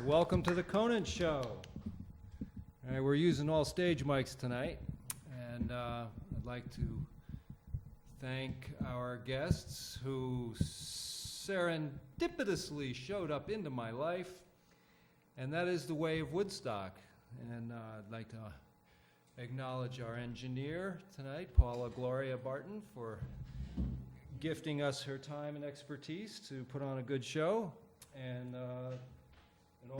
Welcome to the Conant Show. All right, we're using all stage mics tonight, and I'd like to thank our guests who serendipitously showed up into my life, and that is the way of Woodstock. And I'd like to acknowledge our engineer tonight, Paula Gloria Barton, for gifting us her time and expertise to put on a good show, and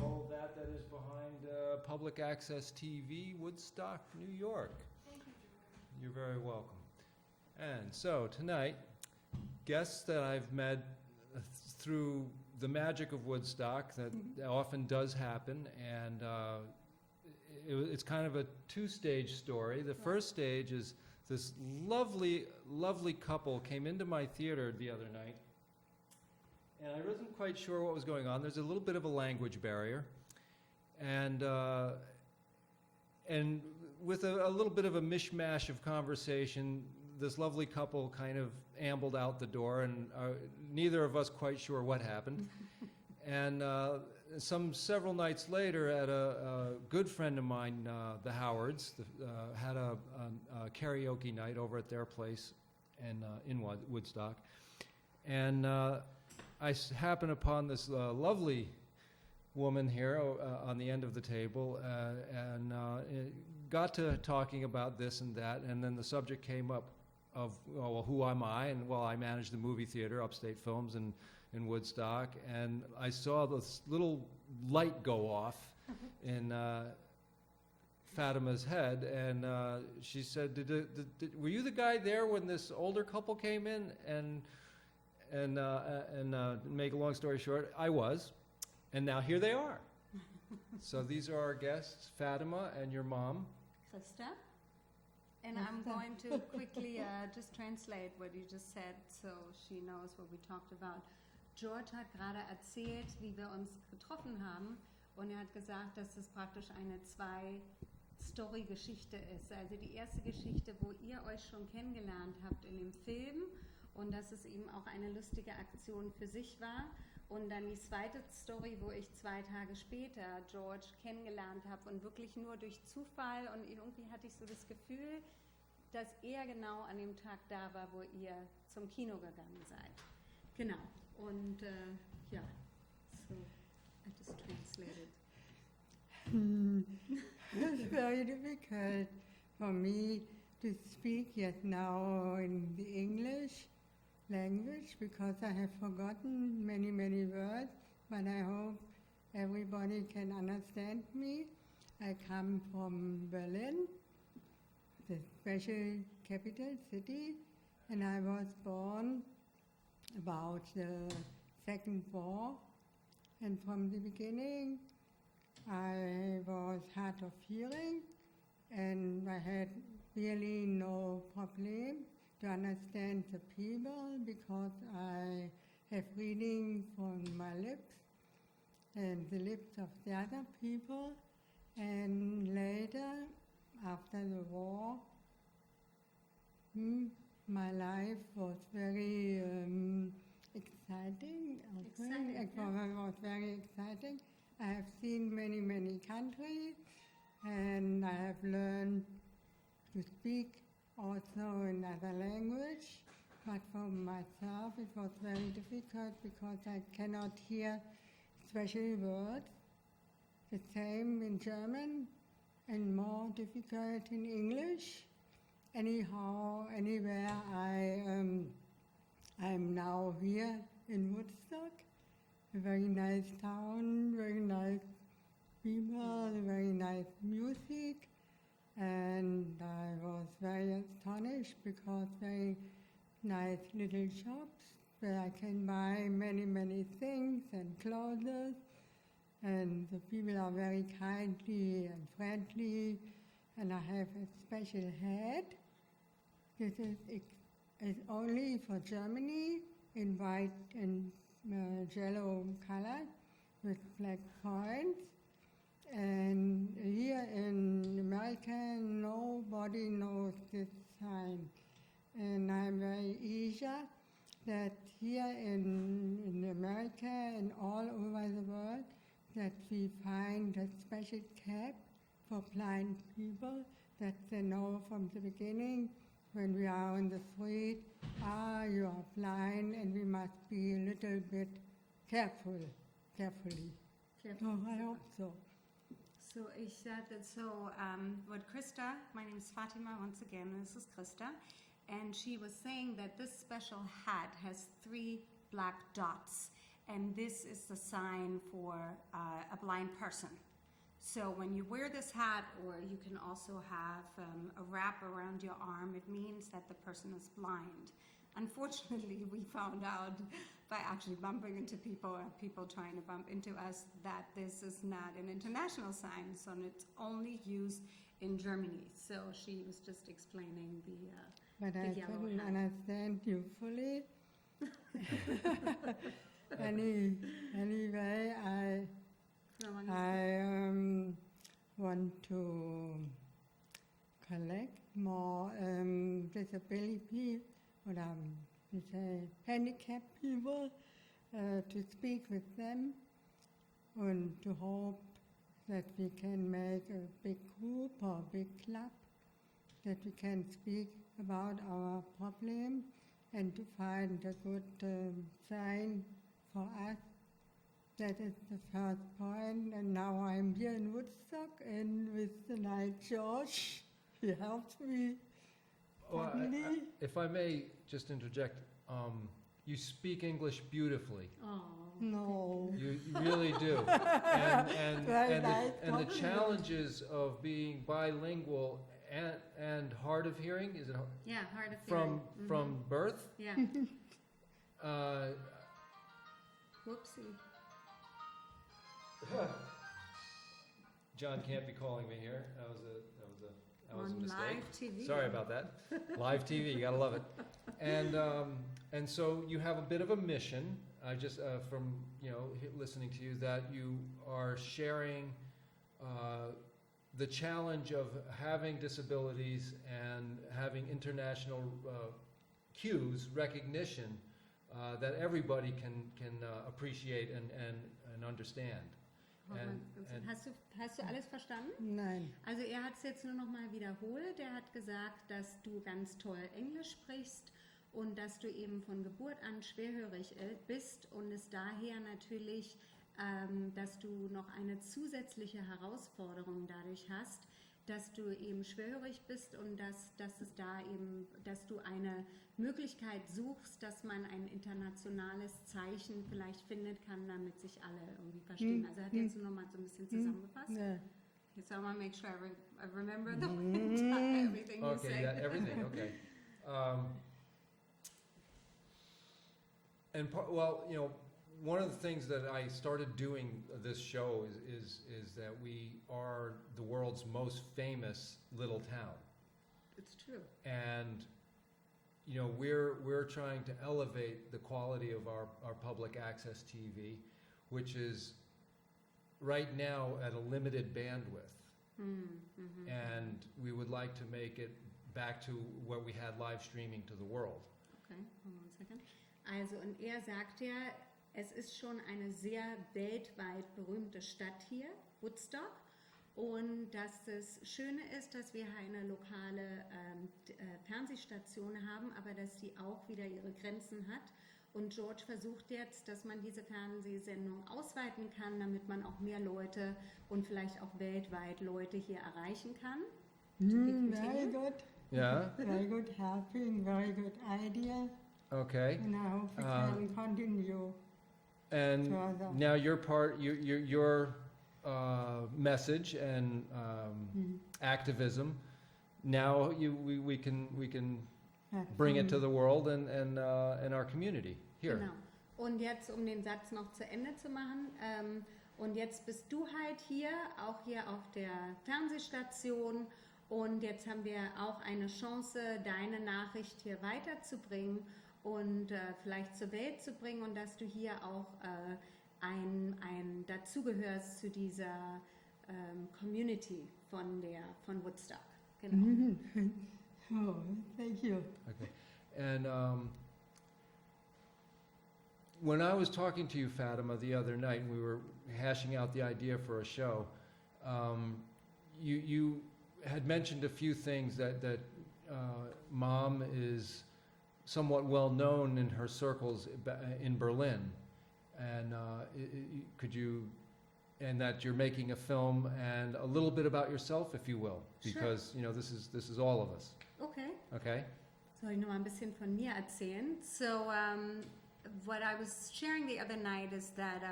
all of that is behind Public Access TV, Woodstock, New York. Thank you, George. You're very welcome. And so tonight, guests that I've met through the magic of Woodstock, that often does happen, and it's kind of a two-stage story. The first stage is this lovely, lovely couple came into my theater the other night, and I wasn't quite sure what was going on. There's a little bit of a language barrier, and with a little bit of a mishmash of conversation, this lovely couple kind of ambled out the door, and neither of us quite sure what happened. And several nights later, at a good friend of mine, the Howards, had a karaoke night over at their place in Woodstock. And I happened upon this lovely woman here on the end of the table, and got to talking about this and that, and then the subject came up of, well, who am I? And, well, I manage the movie theater, Upstate Films, in Woodstock, and I saw this little light go off in Fatima's head, and she said, were you the guy there when this older couple came in? And make a long story short, I was, and now here they are. So these are our guests, Fatima and your mom. Christa. And I'm going to quickly just translate what you just said, so she knows what we talked about. George hat gerade erzählt, wie wir uns getroffen haben, und hat gesagt, dass es praktisch eine Zwei-Story-Geschichte ist. Also die erste Geschichte, wo ihr euch schon kennengelernt habt in dem Film, und dass es eben auch eine lustige Aktion für sich war. Und dann die zweite Story, wo ich 2 Tage später George kennengelernt habe und wirklich nur durch Zufall, und irgendwie hatte ich so das Gefühl, dass er genau an dem Tag da war, wo ihr zum Kino gegangen seid. Genau. Und ja, so I just translated. It's very difficult for me to speak yet now in the English language because I have forgotten many, many words, but I hope everybody can understand me. I come from Berlin, the special capital city, and I was born about the Second War, and from the beginning I was hard of hearing, and I had really no problem to understand the people because I have reading from my lips and the lips of the other people. And later, after the war, my life was very exciting. It was very exciting. I have seen many, many countries, and I have learned to speak also another language, but for myself it was very difficult because I cannot hear special words. The same in German and more difficult in English. Anyhow, anywhere I'm now here in Woodstock, a very nice town, very nice people, very nice music. And I was very astonished because very nice little shops where I can buy many, many things and clothes. And the people are very kindly and friendly. And I have a special hat. This is only for Germany in white and yellow color with black points. And here in America, nobody knows this sign. And I'm very eager that here in America and all over the world, that we find a special cap for blind people that they know from the beginning when we are on the street, you are blind, and we must be a little bit carefully. Oh, I hope so. So ich sagte, what Christa, my name is Fatima once again, this is Christa, and she was saying that this special hat has 3 black dots, and this is the sign for a blind person. So when you wear this hat, or you can also have a wrap around your arm, it means that the person is blind. Unfortunately, we found out by actually bumping into people, or people trying to bump into us, that this is not an international sign, so it's only used in Germany. So she was just explaining But I yellow couldn't hat. understand you fully. Anyway, I want to collect more disability, or we say handicapped people, to speak with them, and to hope that we can make a big group or big club, that we can speak about our problem and to find a good sign for us. That is the first point, and now I'm here in Woodstock, and with the night George, he helps me. Well, Suddenly. if I may just interject, you speak English beautifully. Oh. No. You really do. And Very nice the compliment. challenges of being bilingual and hard of hearing, is it Yeah, hard of from hearing. from birth? Yeah. Whoopsie. John can't be calling me here. That was a On mistake. live TV. Sorry about that. Live TV, you gotta love it. And so you have a bit of a mission. I just from listening to you, that you are sharing the challenge of having disabilities and having international cues, recognition that everybody can appreciate and understand. Hast du alles verstanden? Nein. Also er hat es jetzt nur noch mal wiederholt. Er hat gesagt, dass du ganz toll Englisch sprichst und dass du eben von Geburt an schwerhörig bist und es daher natürlich, dass du noch eine zusätzliche Herausforderung dadurch hast, dass du eben schwerhörig bist und dass du eine Möglichkeit suchst, dass man ein internationales Zeichen vielleicht findet kann, damit sich alle irgendwie verstehen. Also er hat jetzt nur noch mal so ein bisschen zusammengefasst. Yeah. Okay, so I want to make sure I remember the whole time, everything you Okay, say. yeah, everything. Okay. One of the things that I started doing this show is that we are the world's most famous little town, It's true. and we're trying to elevate the quality of our public access TV, which is right now at a limited bandwidth, and we would like to make it back to what we had live streaming to the world. Okay, hold on a second. Also, und er sagt ja, es ist schon eine sehr weltweit berühmte Stadt hier, Woodstock. Und dass das Schöne ist, dass wir eine lokale Fernsehstation haben, aber dass die auch wieder ihre Grenzen hat. Und George versucht jetzt, dass man diese Fernsehsendung ausweiten kann, damit man auch mehr Leute und vielleicht auch weltweit Leute hier erreichen kann. Very good. Yeah. Very good helping, very good idea. Okay. And I hope we can continue. And Further. now your message and activism. Now we can bring it to the world and our community here. Genau. Und jetzt, um den Satz noch zu Ende zu machen, und jetzt bist du halt hier, auch hier auf der Fernsehstation, und jetzt haben wir auch eine Chance, deine Nachricht hier weiterzubringen und vielleicht zur Welt zu bringen, und dass du hier auch dazugehörst zu dieser Community von Woodstock. Genau. Oh, thank you. Okay. And when I was talking to you, Fatima, the other night, and we were hashing out the idea for a show, you had mentioned a few things that Mom is somewhat well known in her circles in Berlin, and and that you're making a film, and a little bit about yourself, if you will, because this is all of us. Okay. Okay. Soll ich noch mal ein bisschen von mir erzählen? So, what I was sharing the other night is that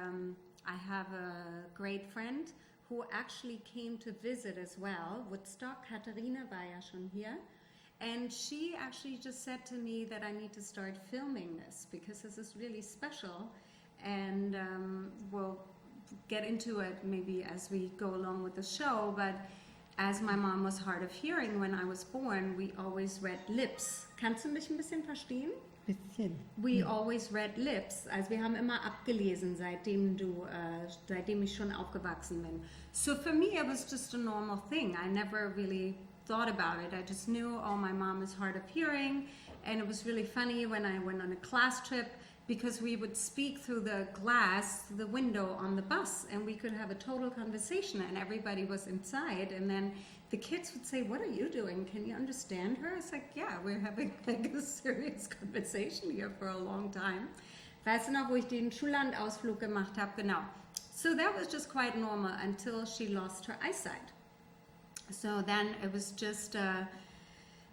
I have a great friend who actually came to visit as well. Woodstock, Katharina war ja schon hier. And she actually just said to me that I need to start filming this because this is really special. And we'll get into it maybe as we go along with the show. But as my mom was hard of hearing when I was born, we always read lips. Kannst du mich ein bisschen verstehen? Bisschen. We always read lips. Also wir haben immer abgelesen, seitdem ich schon aufgewachsen bin. So for me, it was just a normal thing. I never really thought about it. I just knew, oh, my mom is hard of hearing. And it was really funny when I went on a class trip because we would speak through the glass, the window on the bus, and we could have a total conversation and everybody was inside. And then the kids would say, what are you doing? Can you understand her? It's like, yeah, we're having like a serious conversation here for a long time. Weißt du noch, wo ich den Schullandausflug gemacht habe? Genau. So that was just quite normal until she lost her eyesight. So then it was just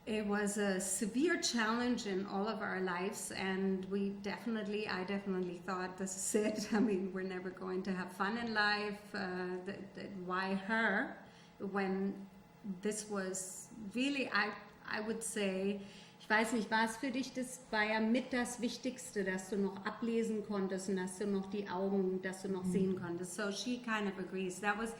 it was a severe challenge in all of our lives, and I definitely thought, this is it. I mean, we're never going to have fun in life. Why her? When this was really, I would say, ich weiß nicht, war es für dich, das war ja mit das Wichtigste, dass du noch ablesen konntest und dass du noch die Augen, dass du noch sehen konntest. So she kind of agrees. That was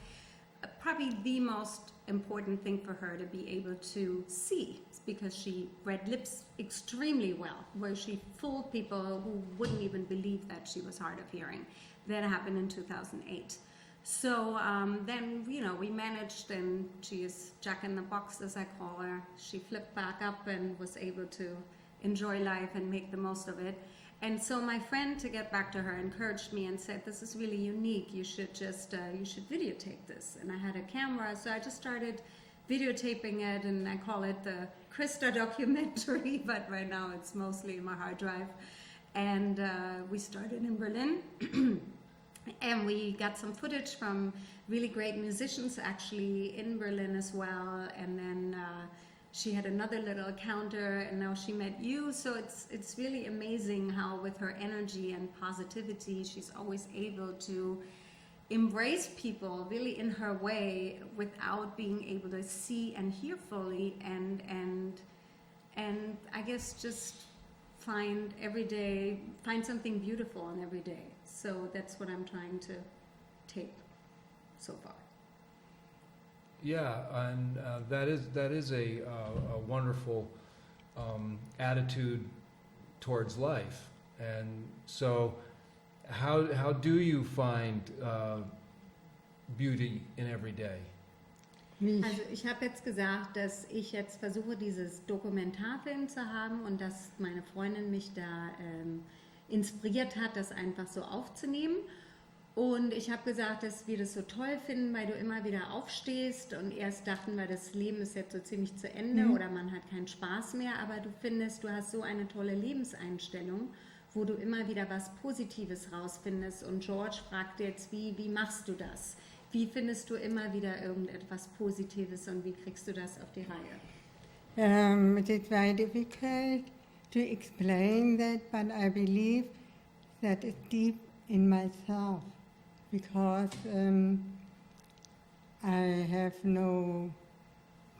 probably the most important thing for her, to be able to see, because she read lips extremely well, where she fooled people who wouldn't even believe that she was hard of hearing. That happened in 2008. So then, we managed, and she is Jack in the Box, as I call her. She flipped back up and was able to enjoy life and make the most of it. And so my friend, to get back to her, encouraged me and said, this is really unique. You should just, you should videotape this. And I had a camera, so I just started videotaping it, and I call it the Christa documentary, but right now it's mostly in my hard drive. And we started in Berlin, and we got some footage from really great musicians actually in Berlin as well. And then she had another little encounter, and now she met you. So it's really amazing how, with her energy and positivity, she's always able to embrace people really in her way without being able to see and hear fully, and I guess just find something beautiful in every day. So that's what I'm trying to tape so far. Yeah, and that is a wonderful attitude towards life. And so, how do you find beauty in every day? Also ich habe jetzt gesagt, dass ich jetzt versuche, dieses Dokumentarfilm zu haben und dass meine Freundin mich da inspiriert hat, das einfach so aufzunehmen. Und ich habe gesagt, dass wir das so toll finden, weil du immer wieder aufstehst, und erst dachten wir, das Leben ist jetzt so ziemlich zu Ende oder man hat keinen Spaß mehr, aber du hast so eine tolle Lebenseinstellung, wo du immer wieder was Positives rausfindest. Und George fragt jetzt, wie machst du das? Wie findest du immer wieder irgendetwas Positives und wie kriegst du das auf die Reihe? It is very difficult to explain that, but I believe that it's deep in myself, because I have no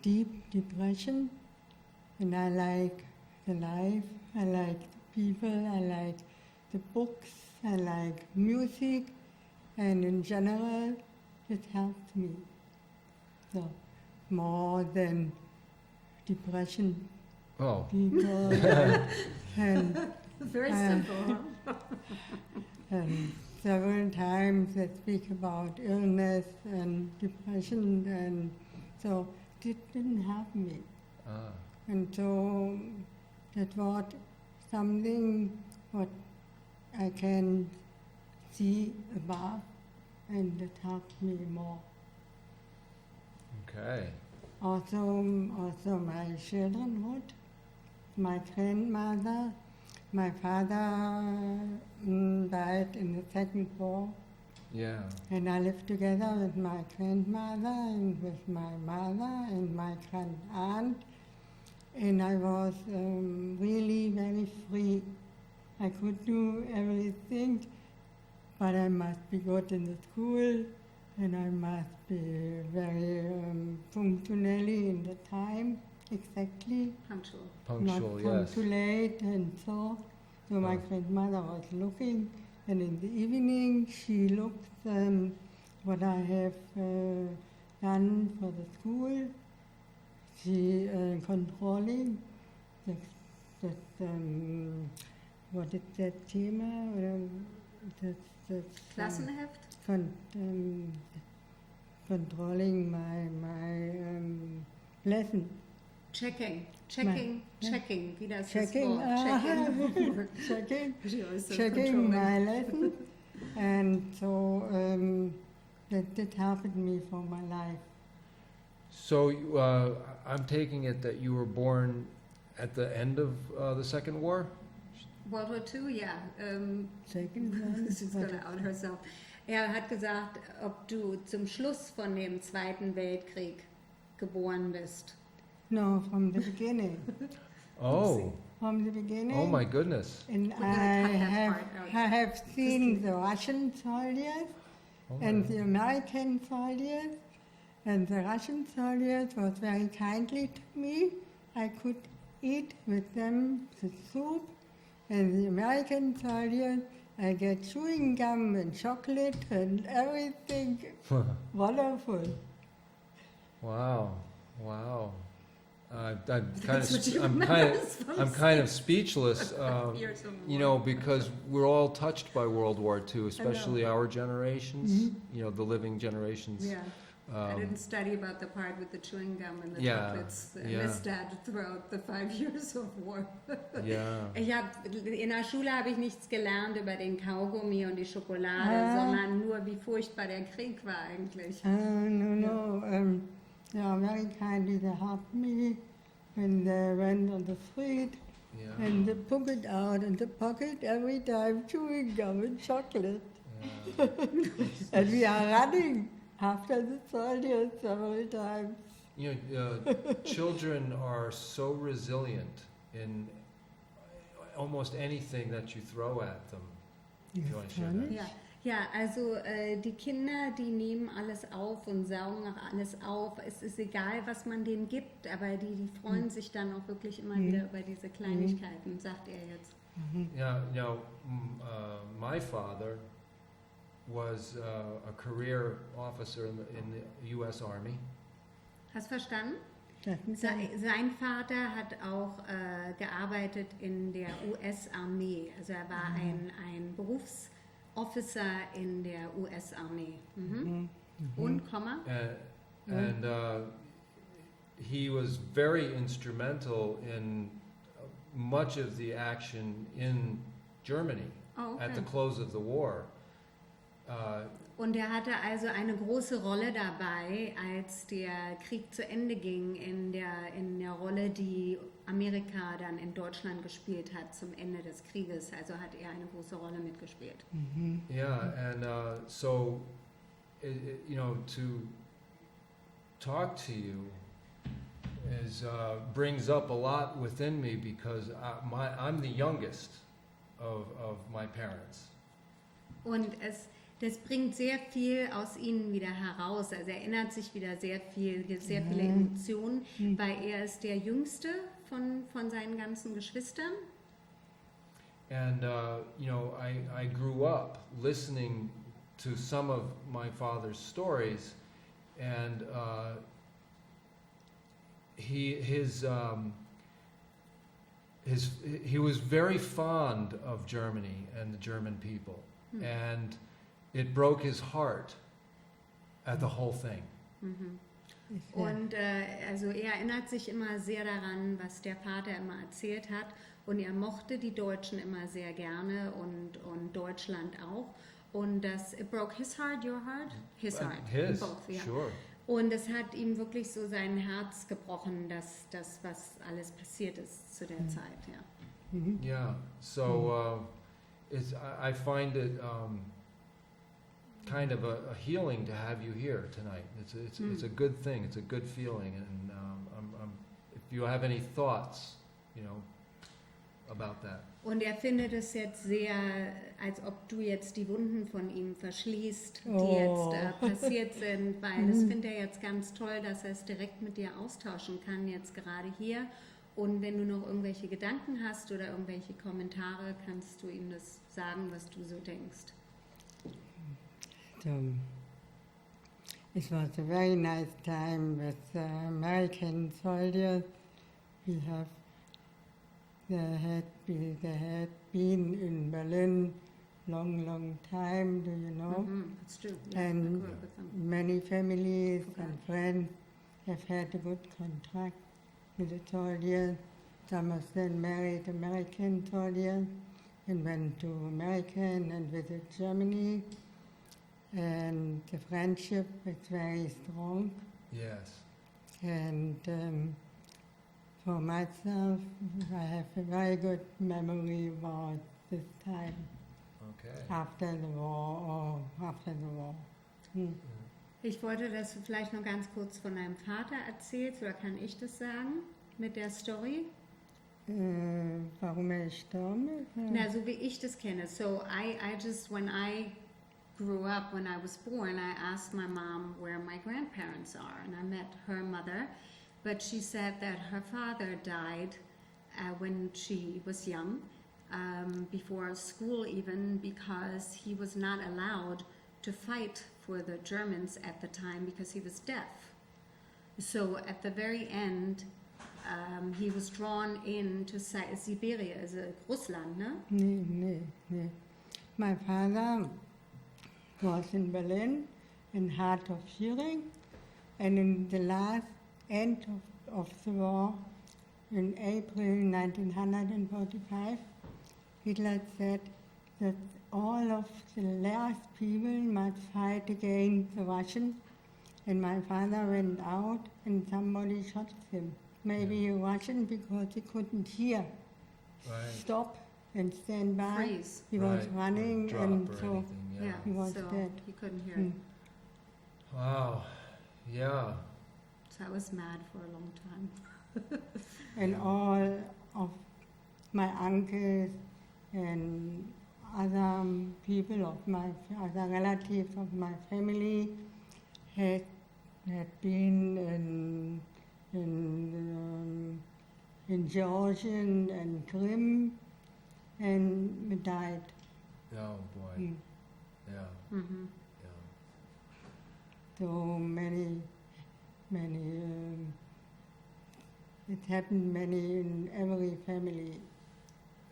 deep depression, and I like the life, I like the people, I like the books, I like music, and in general it helps me. So, more than depression. Oh. People and Very simple. and several times I speak about illness and depression, and so it didn't help me. And so that was something what I can see above, and it helps me more. Okay. Also my childrenhood, my grandmother, my father died in the Second War, Yeah. and I lived together with my grandmother and with my mother and my grand aunt, and I was really very free. I could do everything, but I must be good in the school, and I must be very punctually in the time, exactly. Punctual. Punctual, Not yes. come too late and so. So my Oh. grandmother was looking, and in the evening she looked what I have done for the school. She controlling that what is that Thema? That's Klassenheft? controlling my lesson. Checking, yeah. wie das Checking, das Wort? Checking. checking, She always says checking controlling. my lesson, and so that helped me for my life. So I'm taking it that you were born at the end of the Second War? World War II, ja. Second one. She's what gonna is- out herself. Er hat gesagt, ob du zum Schluss von dem Zweiten Weltkrieg geboren bist. No, from the beginning. Oh. From the beginning. Oh my goodness. And We're gonna cut that part out. I have seen the Russian soldiers Oh, and the American soldiers, and the Russian soldiers was very kindly to me. I could eat with them the soup, and the American soldiers, I get chewing gum and chocolate and everything. Wonderful. Wow. Wow. I'm That's what you I'm remember kind of as well I'm as kind of speechless. years of You war. know, because we're all touched by World War II, especially our generations. Mhm. You know, the living generations. Yeah, I didn't study about the part with the chewing gum and the Yeah, chocolates. I yeah. missed that throughout the 5 years of war. Yeah. In der Schule habe ich nichts gelernt über den Kaugummi und die Schokolade, sondern nur, wie furchtbar der Krieg war eigentlich. No. They are very kindly. They helped me when they went on the street, Yeah. and they took it out in the pocket every time, chewing gum and chocolate. Yeah. And we are running after the soldiers several times. You know, children are so resilient in almost anything that you throw at them. You You wanna share funny. that? Ja, ja, also die Kinder, die nehmen alles auf und saugen auch alles auf. Es ist egal, was man denen gibt, aber die freuen sich dann auch wirklich immer wieder über diese Kleinigkeiten, sagt er jetzt. Yeah, you know, my father was a career officer in the U.S. Army. Hast verstanden? That's Sein Vater hat auch gearbeitet in der US-Armee. Also er war ein Berufsofficer in der US-Armee. Und, Komma? And he was very instrumental in much of the action in Germany Oh, at the okay. close of the war. Und er hatte also eine große Rolle dabei, als der Krieg zu Ende ging, in der Rolle, die Amerika dann in Deutschland gespielt hat zum Ende des Krieges. Also hat er eine große Rolle mitgespielt. Yeah, and so, you know, to talk to you brings up a lot within me because I'm the youngest of my parents. Und das bringt sehr viel aus ihnen wieder heraus. Also er erinnert sich wieder sehr viele Emotionen, weil er ist der Jüngste von seinen ganzen Geschwistern. And, you know, I grew up listening to some of my father's stories, and he was very fond of Germany and the German people, and it broke his heart at the whole thing. Und also er erinnert sich immer sehr daran, was der Vater immer erzählt hat. Und er mochte die Deutschen immer sehr gerne und Deutschland auch. Und das it broke his heart, your heart? His heart. His, Both, yeah. sure. Und es hat ihm wirklich so sein Herz gebrochen, dass das, was alles passiert ist zu der Zeit. Ja. Yeah. So I find it kind of a healing to have you here tonight. It's a good thing. It's a good feeling. And if you have any thoughts, about that. Und er findet es jetzt sehr, als ob du jetzt die Wunden von ihm verschließt, die jetzt passiert sind, weil das findet er jetzt ganz toll, dass er es direkt mit dir austauschen kann, jetzt gerade hier. Und wenn du noch irgendwelche Gedanken hast oder irgendwelche Kommentare, kannst du ihm das sagen, was du so denkst. So, it was a very nice time with American soldiers. They had been in Berlin long time, do you know? That's true. Yeah, And I grew up with them. many families Okay. and friends have had a good contact with the soldiers. Some of them married American soldiers and went to America and visited Germany. And the friendship is very strong. Yes. And for myself, I have a very good memory about this time Okay. after the war. Ich wollte, dass du vielleicht noch ganz kurz von deinem Vater erzählst, oder kann ich das sagen mit der Story? Warum er gestorben ist? Na, so wie ich das kenne. So I just, when I grew up, when I was born, I asked my mom where my grandparents are, and I met her mother, but she said that her father died when she was young, before school even, because he was not allowed to fight for the Germans at the time because he was deaf. So at the very end, he was drawn into Siberia, also Russland, no? Nee. My father was in Berlin, in heart of hearing, and in the last end of the war, in April 1945, Hitler said that all of the last people must fight against the Russians, and my father went out and somebody shot him. Maybe a Russian, because he couldn't hear. Right. Stop and stand by. Freeze. He was Right. running, Drop and or so anything, yeah. he was so dead. he couldn't hear Mm. it. Wow. Yeah. So I was mad for a long time. And all of my uncles and other people of other relatives of my family had been in Georgian and Crimea and died. Oh boy. Mm. Yeah. Mhm. Yeah. So many, it happened many in every family.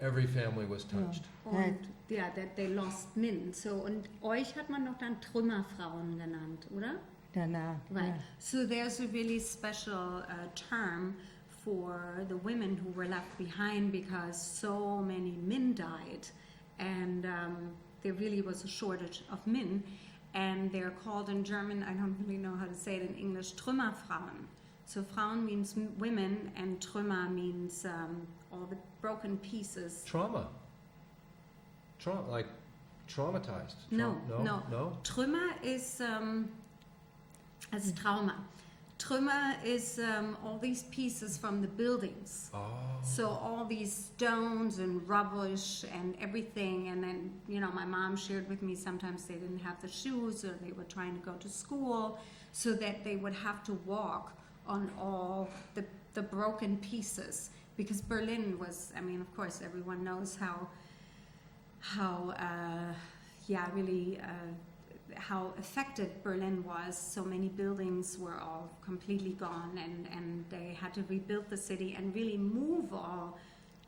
Every family was touched. Und ja, that they lost men. So, und euch hat man doch dann Trümmerfrauen genannt, oder? Danach. Right. Yeah. So there's a really special term for the women who were left behind because so many men died, and there really was a shortage of men, and they're called in German, I don't really know how to say it in English, Trümmerfrauen. So Frauen means women, and Trümmer means all the broken pieces. Trauma. Like traumatized. No. No? Trümmer is as Trauma. Trümmer is all these pieces from the buildings. Oh. So all these stones and rubbish and everything, and then, my mom shared with me sometimes they didn't have the shoes or they were trying to go to school, so that they would have to walk on all the broken pieces, because Berlin was, of course everyone knows how affected Berlin was. So many buildings were all completely gone, and they had to rebuild the city and really move all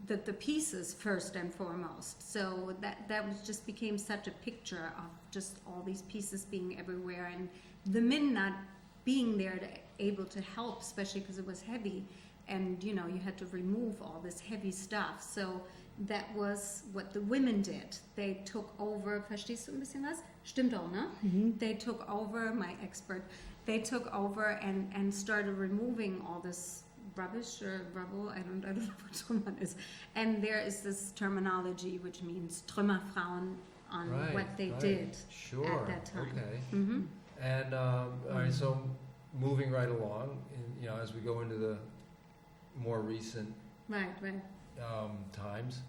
the pieces first and foremost. So that was just became such a picture of just all these pieces being everywhere, and the men not being there able to help, especially because it was heavy, and you know, you had to remove all this heavy stuff. So that was what the women did. They took over, verstehst du ein bisschen was? Stimmt auch, ne? They took over, my expert, they took over and started removing all this rubbish or rubble, I don't know what Trümmern is. And there is this terminology which means Trümmerfrauen on what they did at that time. Okay. And all right, so moving right along, you know, as we go into the more recent times,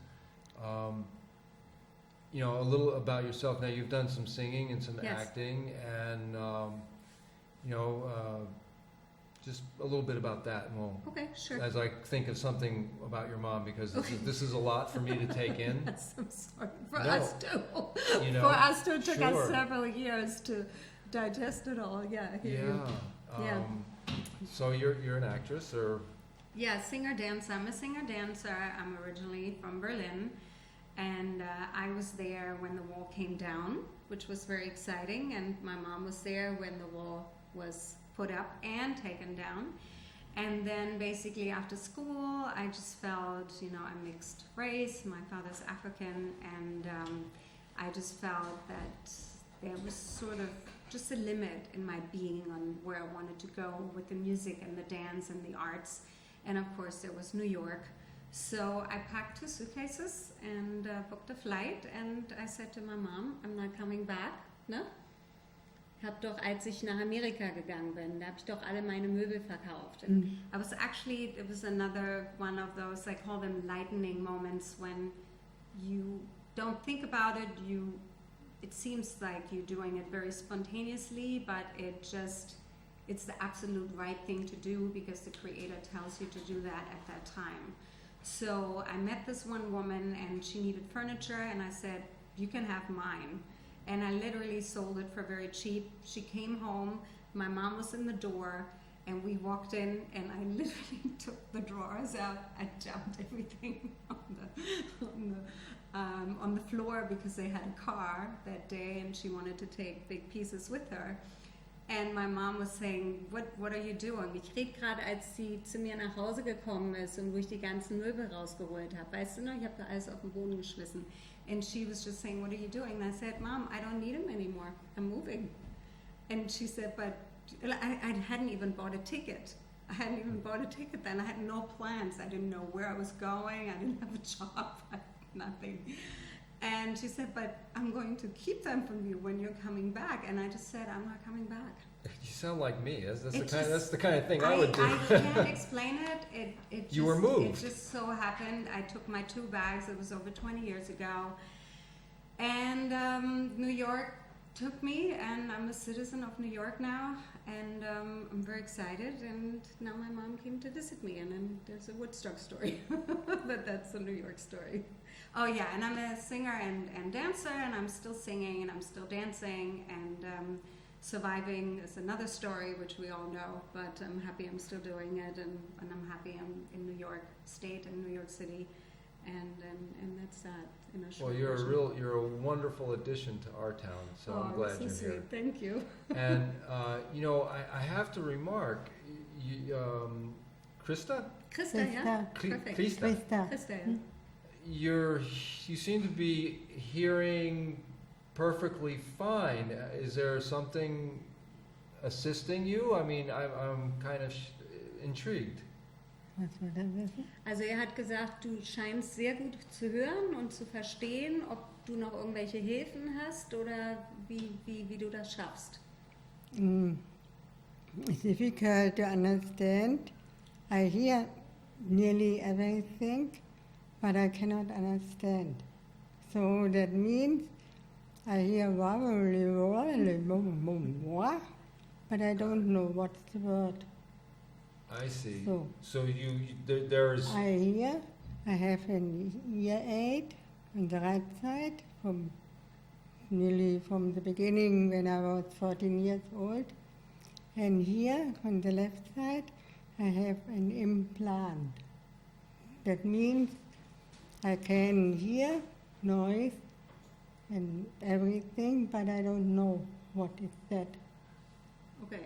you know, a little about yourself. Now you've done some singing and some acting, and you know, just a little bit about that, and we'll. Okay, sure. As I think of something about your mom, because this is a lot for me to take in. Yes, I'm sorry. For us too. You know, for us too, it took us several years to digest it all. Yeah. So you're an actress, or? Yeah, singer-dancer. I'm a singer-dancer. I'm originally from Berlin, and I was there when the wall came down, which was very exciting, and my mom was there when the wall was put up and taken down. And then basically after school, I just felt, you know, I'm mixed race. My father's African, and I just felt that there was sort of just a limit in my being on where I wanted to go with the music and the dance and the arts. And of course there was New York. So I packed 2 suitcases and booked a flight, and I said to my mom, I'm not coming back, ne? Hab doch, als ich nach Amerika gegangen bin, da habe ich doch alle meine Möbel verkauft. And I was actually, it was another one of those, I call them lightning moments, when you don't think about it, it seems like you're doing it very spontaneously, but it's the absolute right thing to do because the creator tells you to do that at that time. So I met this one woman, and she needed furniture, and I said, you can have mine. And I literally sold it for very cheap. She came home, my mom was in the door, and we walked in, and I literally took the drawers out. I dumped everything on the floor because they had a car that day, and she wanted to take big pieces with her. And my mom was saying, what are you doing? Ich rede gerade, als sie zu mir nach Hause gekommen ist und wo ich die ganzen Möbel rausgeholt habe. Weißt du noch, ich habe da alles auf den Boden geschmissen. And she was just saying, what are you doing? And I said, Mom, I don't need them anymore. I'm moving. And she said, but I hadn't even bought a ticket. I hadn't even bought a ticket then. I had no plans. I didn't know where I was going. I didn't have a job. I had nothing. And she said, but I'm going to keep them from you when you're coming back. And I just said, I'm not coming back. You sound like me. That's the kind of thing I would do. I can't explain it. You were moved. It just so happened. I took my 2 bags. It was over 20 years ago. And New York took me, and I'm a citizen of New York now. And I'm very excited. And now my mom came to visit me. And then there's a Woodstock story. But that's a New York story. Oh, yeah. And I'm a singer and dancer. And I'm still singing, and I'm still dancing. And surviving is another story, which we all know, but I'm happy I'm still doing it, and I'm happy I'm in New York State and New York City, and that's that in a short Well, you're a wonderful addition to our town, so I'm glad you're here. Thank you. And you know, I have to remark, Christa? Christa, yeah. Perfect. Christa. Christa, yeah. You seem to be hearing perfectly fine. Is there something assisting you? I mean, I'm kind of intrigued. Also hat gesagt, du scheinst sehr gut zu hören und zu verstehen, ob du noch irgendwelche Hilfen hast oder wie du das schaffst. It's difficult to understand. I hear nearly everything, but I cannot understand. So that means I hear but I don't know what's the word. I see. So there's. I hear. I have an ear aid on the right side from the beginning when I was 14 years old, and here on the left side I have an implant. That means I can hear noise and everything, but I don't know what is that. Okay,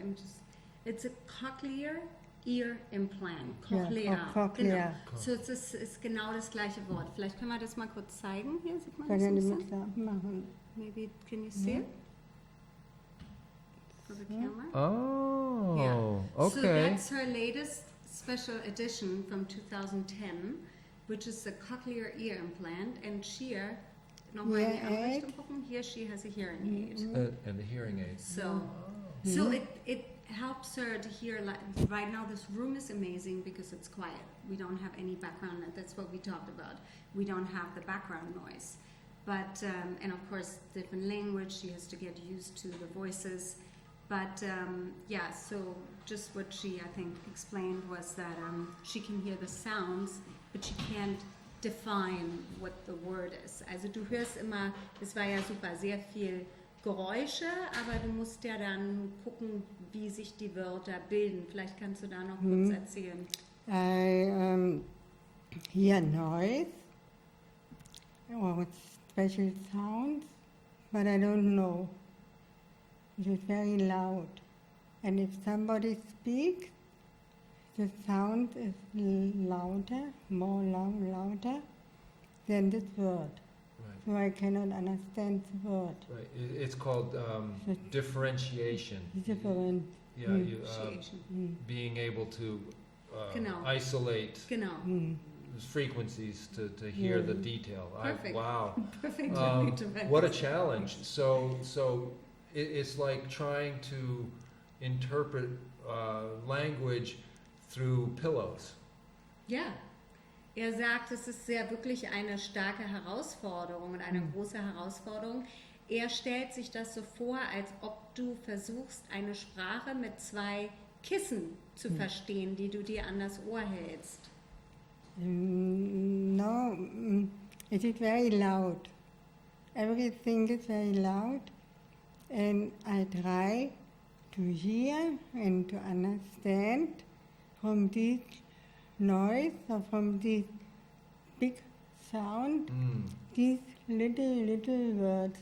it's a cochlear Ear Implant, Ja, Cochlea. Cochlea. Genau. So, es ist genau das gleiche Wort. Vielleicht können wir das mal kurz zeigen. Hier sieht man Kann das ich ein nicht bisschen. machen. Maybe can you see it? For the camera? Oh, Yeah. So okay. that's her latest special edition from 2010, which is the cochlear ear implant. And here, nochmal in die andere Ear Richtung gucken. Here she has a hearing aid. And the hearing aid. So it helps her to hear. Like right now, this room is amazing because it's quiet. We don't have any background. That's what we talked about. We don't have the background noise. But and of course, different language. She has to get used to the voices. But yeah, so just what she, I think, explained was that she can hear the sounds, but she can't define what the word is. Also du hörst immer, es war ja super, sehr viel Geräusche, aber du musst ja dann gucken, wie sich die Wörter bilden. Vielleicht kannst du da noch kurz erzählen. I hear noise or special sounds, but I don't know. It is very loud. And if somebody speaks, the sound is louder, more louder than this word. Right. So I cannot understand the word. Right. It's called differentiation. Different. Yeah, you, being able to Genau. isolate Genau. frequencies to hear the detail. Perfect. Wow. Perfect. What a challenge. So it's like trying to interpret language through pillows. Ja, er sagt, es ist sehr wirklich eine starke Herausforderung und eine große Herausforderung. Er stellt sich das so vor, als ob du versuchst, eine Sprache mit 2 Kissen zu verstehen, die du dir an das Ohr hältst. No, it is very loud. Everything is very loud, and I try to hear and to understand from this noise or from this big sound, these little words.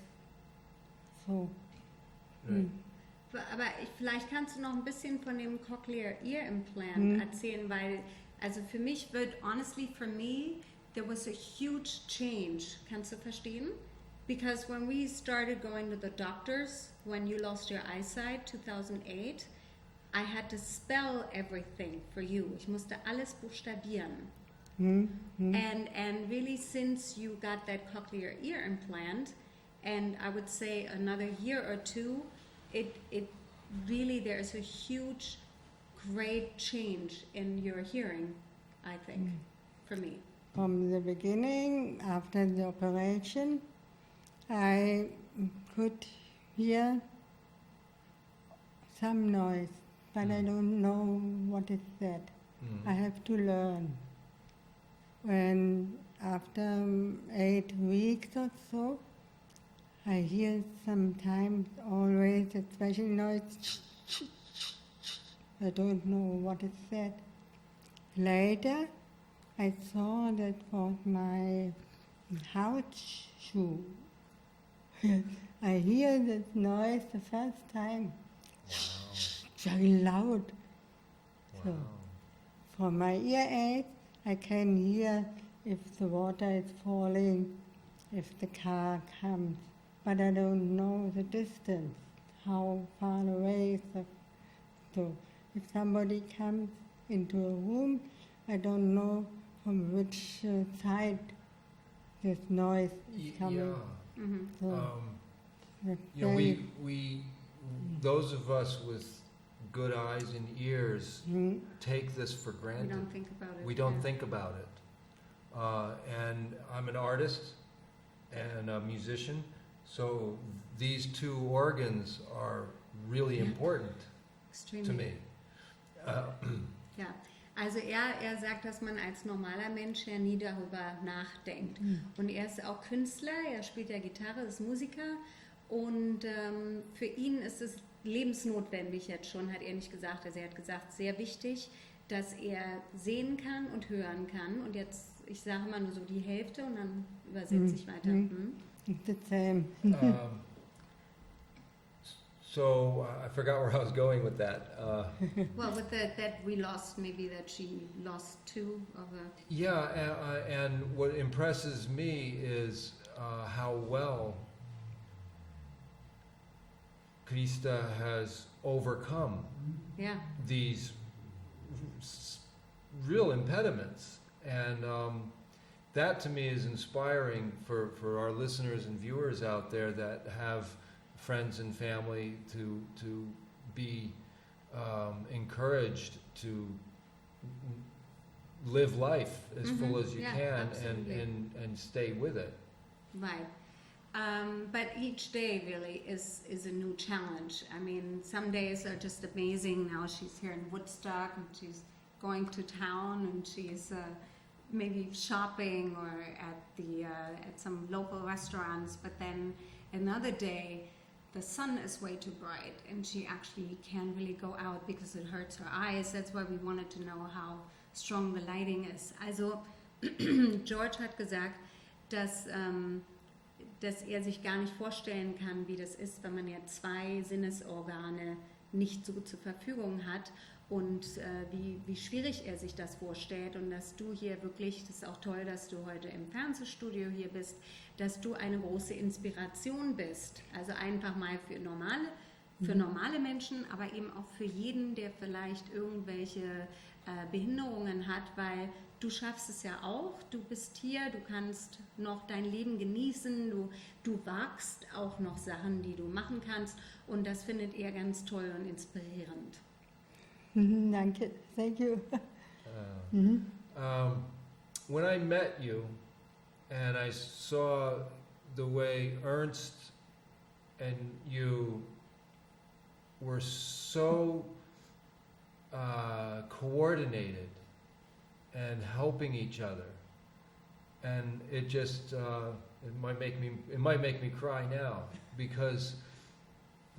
So. Right. Aber vielleicht kannst du noch ein bisschen von dem Cochlear Ear Implant erzählen, weil, also für mich honestly, for me, there was a huge change. Kannst du verstehen? Because when we started going to the doctors, when you lost your eyesight, 2008, I had to spell everything for you. Ich musste alles buchstabieren. And really, since you got that cochlear ear implant, and I would say another year or two, it really, there's a huge, great change in your hearing, I think, for me. From the beginning, after the operation, I could hear some noise, but I don't know what is that. I have to learn. And after 8 weeks or so, I hear sometimes always a special noise. I don't know what is that. Later, I saw that was my house shoe. I hear this noise the first time. Very loud. Wow. So, from my ear aid, I can hear if the water is falling, if the car comes, but I don't know the distance, how far away is the. So, if somebody comes into a room, I don't know from which side this noise is coming. So, that's You know, very- we those of us with good eyes and ears take this for We granted. don't think about it. We don't yeah. think about it. And I'm an artist and a musician, so these 2 organs are really important Extremely. to me. Ja, also er sagt, dass man als normaler Mensch ja nie darüber nachdenkt. Und er ist auch Künstler, er spielt ja Gitarre, ist Musiker und für ihn ist es lebensnotwendig jetzt schon, hat er nicht gesagt. Also er hat gesagt, sehr wichtig, dass er sehen kann und hören kann. Und jetzt, ich sage mal nur so die Hälfte und dann übersetze ich weiter. It's the same. So I forgot where I was going with that. Well, with that we lost, maybe that she lost 2 of her. Yeah, and what impresses me is how well Christa has overcome Yeah. these real impediments. And that to me is inspiring for our listeners and viewers out there that have friends and family to be encouraged to live life as full as you Yeah, can absolutely. and stay with it. Right. But each day really is a new challenge. I mean, some days are just amazing. Now she's here in Woodstock and she's going to town and she's maybe shopping or at some local restaurants. But then another day, the sun is way too bright and she actually can't really go out because it hurts her eyes. That's why we wanted to know how strong the lighting is. Also, George hat gesagt, dass sich gar nicht vorstellen kann, wie das ist, wenn man ja 2 Sinnesorgane nicht so zur Verfügung hat und wie schwierig sich das vorstellt und dass du hier wirklich, das ist auch toll, dass du heute im Fernsehstudio hier bist, dass du eine große Inspiration bist. Also einfach mal für normale Menschen, aber eben auch für jeden, der vielleicht irgendwelche Behinderungen hat, weil du schaffst es ja auch, du bist hier, du kannst noch dein Leben genießen, du wagst auch noch Sachen, die du machen kannst und das findet er ganz toll und inspirierend. Danke, thank you. When I met you and I saw the way Ernst and you were so coordinated and helping each other, and it just it might make me cry now, because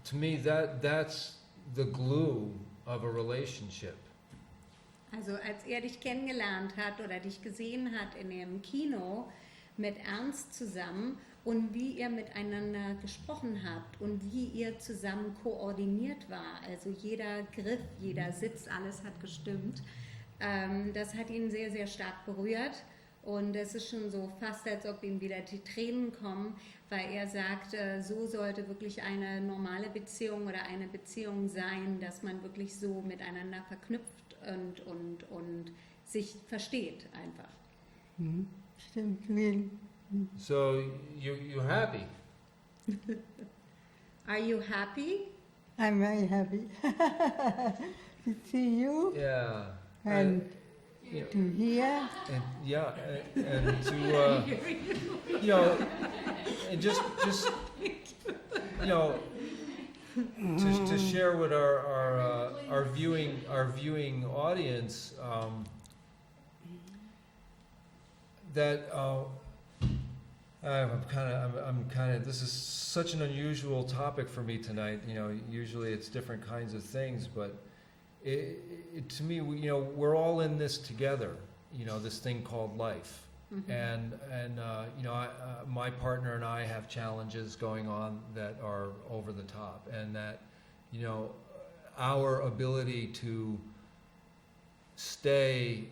to me that's the glue of a relationship. Also als dich kennengelernt hat oder dich gesehen hat in dem Kino mit Ernst zusammen und wie ihr miteinander gesprochen habt und wie ihr zusammen koordiniert war, also jeder Griff, jeder Sitz, alles hat gestimmt. Das hat ihn sehr, sehr stark berührt und es ist schon so fast, als ob ihm wieder die Tränen kommen, weil er sagt, so sollte wirklich eine normale Beziehung oder eine Beziehung sein, dass man wirklich so miteinander verknüpft und sich versteht einfach. Stimmt, will. So you're happy? Are you happy? I'm very happy to see you Yeah. and You know, to hear. and yeah, and to you know, and just you know, to share with our viewing audience that I'm kind of. This is such an unusual topic for me tonight. You know, usually it's different kinds of things, but to me, we're all in this together. You know, this thing called life. And you know, my partner and I have challenges going on that are over the top, and that, you know, our ability to stay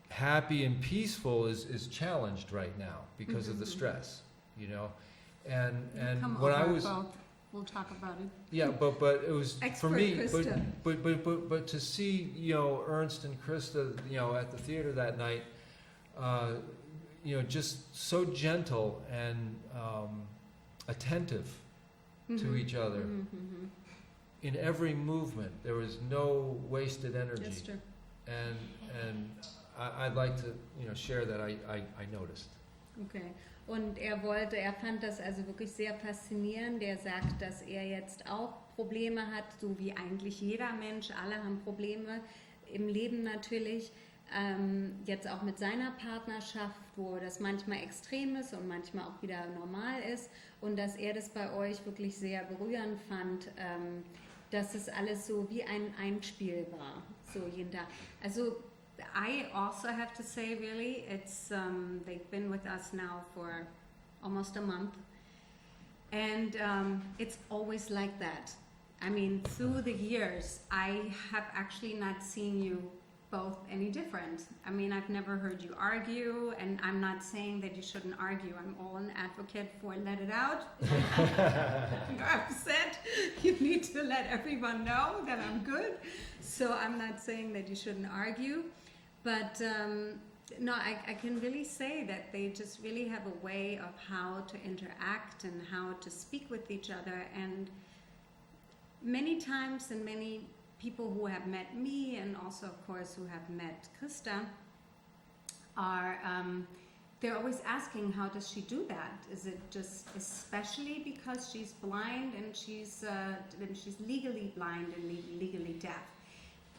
happy and peaceful is challenged right now because of the stress, you know, and when I was, we'll talk about it. yeah, but it was for me, Christa. but to see, you know, Ernst and Christa, you know, at the theater that night, you know, just so gentle and attentive to each other. In every movement, there was no wasted energy. That's true. And I'd like to, you know, share that I noticed. Okay. Und er fand das also wirklich sehr faszinierend. Er sagt, dass er jetzt auch Probleme hat, so wie eigentlich jeder Mensch. Alle haben Probleme im Leben natürlich. Jetzt auch mit seiner Partnerschaft, wo das manchmal extrem ist und manchmal auch wieder normal ist. Und dass er das bei euch wirklich sehr berührend fand, dass es alles so wie ein Einspiel war, so jeden Tag. Also I also have to say, really, it's they've been with us now for almost a month, And it's always like that. I mean, through the years, I have actually not seen you both any different. I mean, I've never heard you argue, and I'm not saying that you shouldn't argue. I'm all an advocate for let it out. You're upset, you need to let everyone know that I'm good. So I'm not saying that you shouldn't argue. But no, I can really say that they just really have a way of how to interact and how to speak with each other. And many times, and many people who have met me, and also, of course, who have met Christa, are they're always asking, how does she do that? Is it just especially because she's blind and she's legally blind and legally deaf?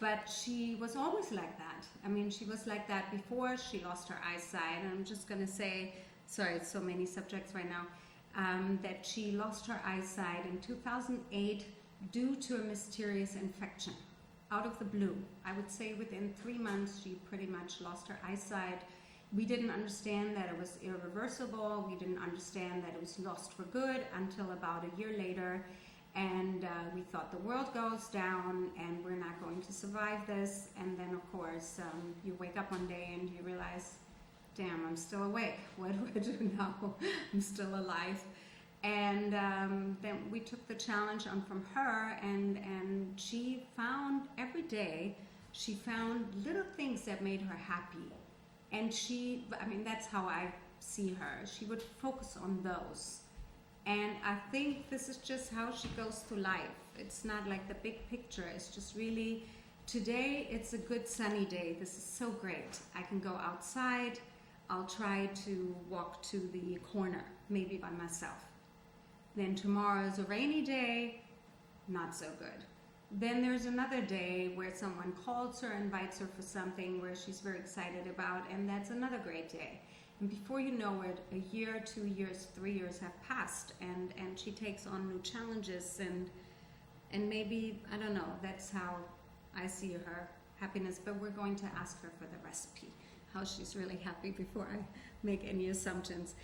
But she was always like that. I mean, she was like that before she lost her eyesight. And I'm just going to say, sorry, it's so many subjects right now, that she lost her eyesight in 2008 due to a mysterious infection out of the blue. I would say within 3 months, she pretty much lost her eyesight. We didn't understand that it was irreversible. We didn't understand that it was lost for good until about a year later. And we thought the world goes down and we're not going to survive this. And then, of course, you wake up one day and you realize, damn, I'm still awake. What do I do now? I'm still alive. And then we took the challenge on from her, and she found every day, she found little things that made her happy. And I mean, that's how I see her. She would focus on those. And I think this is just how she goes through life. It's not like the big picture. It's just really, today it's a good sunny day. This is so great. I can go outside. I'll try to walk to the corner, maybe by myself. Then tomorrow is a rainy day, not so good. Then there's another day where someone calls her, invites her for something where she's very excited about, and that's another great day. And before you know it, a year, 2 years, 3 years have passed, and she takes on new challenges, and maybe, I don't know, that's how I see her happiness. But we're going to ask her for the recipe, how she's really happy, before I make any assumptions.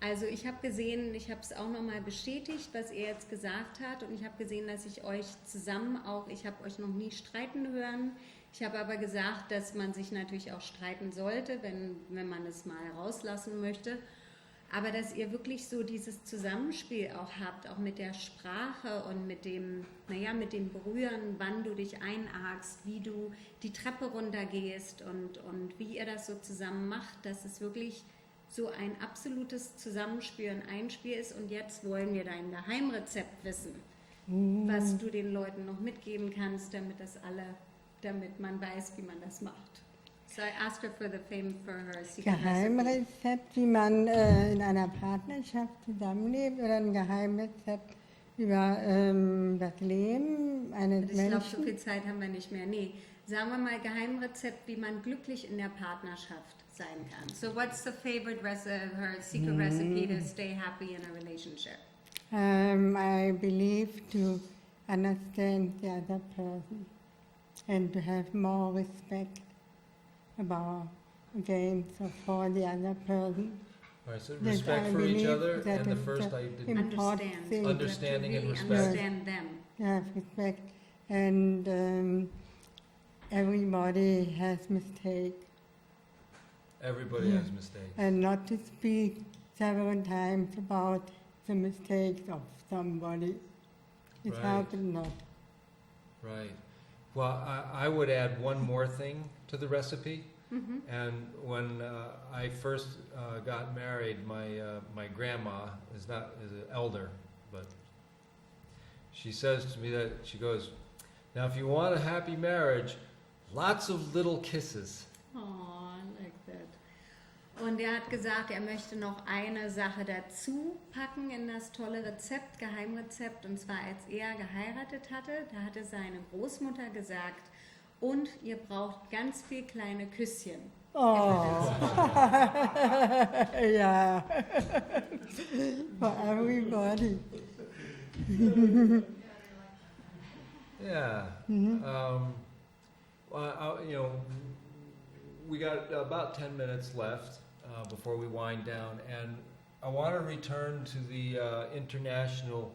Also ich habe gesehen, ich habe es auch nochmal bestätigt, was er jetzt gesagt hat, und ich habe gesehen, dass ich euch zusammen auch, ich habe euch noch nie streiten hören. Ich habe aber gesagt, dass man sich natürlich auch streiten sollte, wenn man es mal rauslassen möchte. Aber dass ihr wirklich so dieses Zusammenspiel auch habt, auch mit der Sprache und mit dem Berühren, wann du dich einhakst, wie du die Treppe runtergehst und wie ihr das so zusammen macht, dass es wirklich so ein absolutes Zusammenspiel und Einspiel ist. Und jetzt wollen wir dein Geheimrezept wissen, was du den Leuten noch mitgeben kannst, damit man weiß, wie man das macht. So I asked her for her secret recipe. Geheimrezept, wie man in einer Partnerschaft zusammenlebt, oder ein Geheimrezept über das Leben eines Ich glaube, Menschen? so viel Zeit haben wir nicht mehr. Nee, sagen wir mal Geheimrezept, wie man glücklich in der Partnerschaft sein kann. So what's the favorite her secret recipe to stay happy in a relationship? I believe to understand the other person and to have more respect for the other person. All right, so That respect I for each believe other, that and the is first the I didn't. important thing. Understanding and You have to respect. really understand them. Yeah, respect. And everybody has mistakes. Everybody has mistakes. And not to speak several times about the mistakes of somebody. It Right. happened not. Right. Well, I would add one more thing to the recipe. Mhm. And when I first got married, my grandma is an elder, but she says to me that, she goes, now if you want a happy marriage, lots of little kisses. Oh, I like that. Und er hat gesagt, er möchte noch eine Sache dazu packen in das tolle Rezept, Geheimrezept, und zwar als er geheiratet hatte, da hatte seine Großmutter gesagt, und ihr braucht ganz viel kleine Küsschen. Oh, yeah, for everybody. Yeah. Well, we got about 10 minutes left before we wind down, and I want to return to the international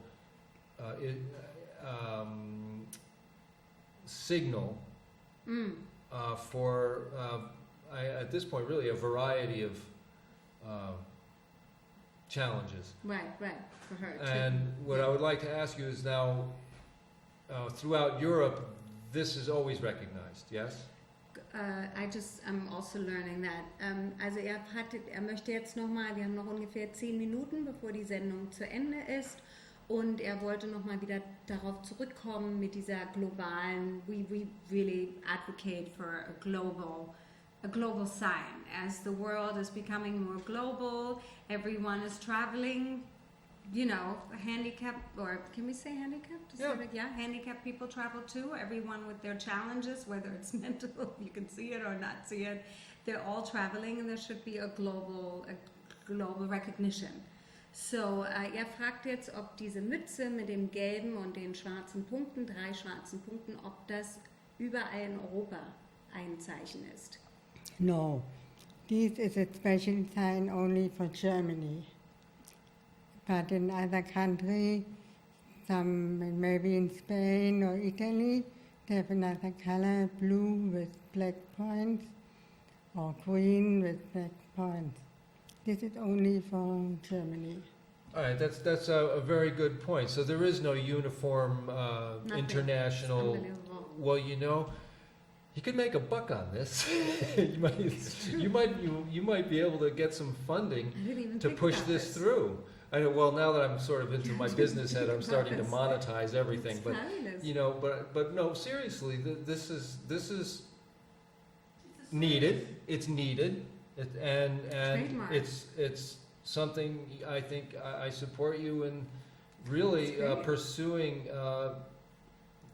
signal for, at this point, really a variety of challenges. Right, for her too. And what I would like to ask you is now, throughout Europe, this is always recognized, yes? I'm also learning that. Also er möchte jetzt nochmal, wir haben noch ungefähr 10 Minuten, bevor die Sendung zu Ende ist. Und er wollte nochmal wieder darauf zurückkommen mit dieser globalen, we really advocate for a global sign. As the world is becoming more global, everyone is traveling, you know, handicapped, or can we say handicapped? Yeah. Handicapped people travel too, everyone with their challenges, whether it's mental, you can see it or not see it, they're all traveling, and there should be a global recognition. So, er fragt jetzt, ob diese Mütze mit dem gelben und den schwarzen Punkten, 3 schwarzen Punkten, ob das überall in Europa ein Zeichen ist. No, this is a special sign only for Germany. But in other countries, some maybe in Spain or Italy, they have another color, blue with black points, or green with black points. This is only for Germany. All right, that's a very good point. So there is no uniform international. Well, you know, you could make a buck on this. you might be able to get some funding to push this through. I know. Well, now that I'm sort of into my business head, I'm starting to monetize everything. But you know, but no, seriously, this is needed. It's needed. And it's something I think I support you in really pursuing,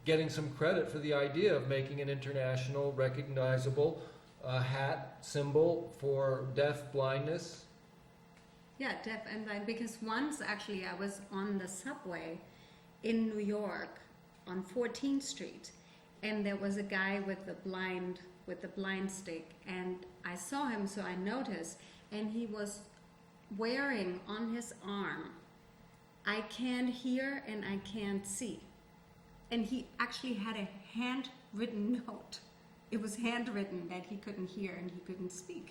getting some credit for the idea of making an international recognizable hat symbol for deaf blindness. Yeah, deaf and blind, because once actually I was on the subway in New York on 14th Street, and there was a guy with the blind stick, and I saw him, so I noticed, and he was wearing on his arm, I can't hear and I can't see. And he actually had a handwritten note. It was handwritten that he couldn't hear and he couldn't see.